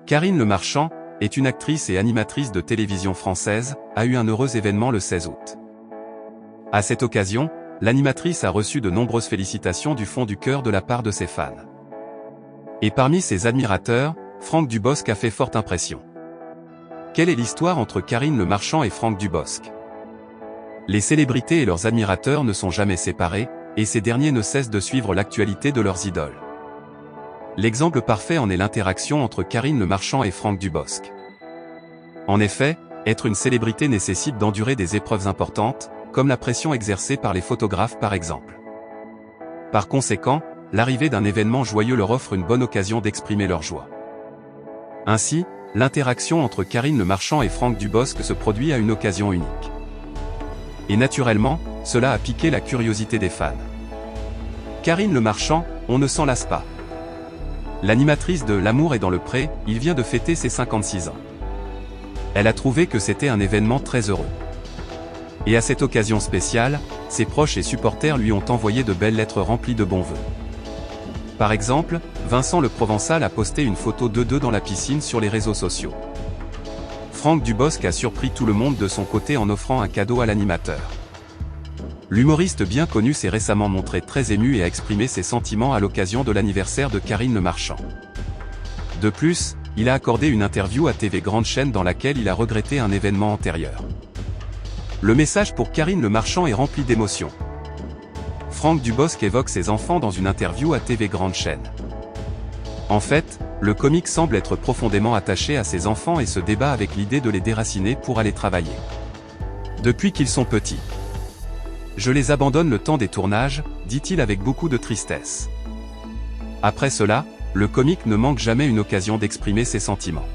Karine Le Marchand est une actrice et animatrice de télévision française, a eu un heureux événement le 16 août. À cette occasion, l'animatrice a reçu de nombreuses félicitations du fond du cœur de la part de ses fans. Et parmi ses admirateurs, Franck Dubosc a fait forte impression. Quelle est l'histoire entre Karine Le Marchand et Franck Dubosc? Les célébrités et leurs admirateurs ne sont jamais séparés, et ces derniers ne cessent de suivre l'actualité de leurs idoles. L'exemple parfait en est l'interaction entre Karine Le Marchand et Franck Dubosc. En effet, être une célébrité nécessite d'endurer des épreuves importantes, comme la pression exercée par les photographes par exemple. Par conséquent, l'arrivée d'un événement joyeux leur offre une bonne occasion d'exprimer leur joie. Ainsi, l'interaction entre Karine Le Marchand et Franck Dubosc se produit à une occasion unique. Et naturellement, cela a piqué la curiosité des fans. Karine Le Marchand, on ne s'en lasse pas. L'animatrice de L'amour est dans le pré, il vient de fêter ses 56 ans. Elle a trouvé que c'était un événement très heureux. Et à cette occasion spéciale, ses proches et supporters lui ont envoyé de belles lettres remplies de bons vœux. Par exemple, Vincent Le Provençal a posté une photo d'eux deux dans la piscine sur les réseaux sociaux. Franck Dubosc a surpris tout le monde de son côté en offrant un cadeau à l'animateur. L'humoriste bien connu s'est récemment montré très ému et a exprimé ses sentiments à l'occasion de l'anniversaire de Karine Le Marchand. De plus, il a accordé une interview à TV Grande Chaîne dans laquelle il a regretté un événement antérieur. Le message pour Karine Le Marchand est rempli d'émotions. Franck Dubosc évoque ses enfants dans une interview à TV Grande Chaîne. En fait, le comique semble être profondément attaché à ses enfants et se débat avec l'idée de les déraciner pour aller travailler. Depuis qu'ils sont petits. Je les abandonne le temps des tournages, dit-il avec beaucoup de tristesse. Après cela, le comique ne manque jamais une occasion d'exprimer ses sentiments.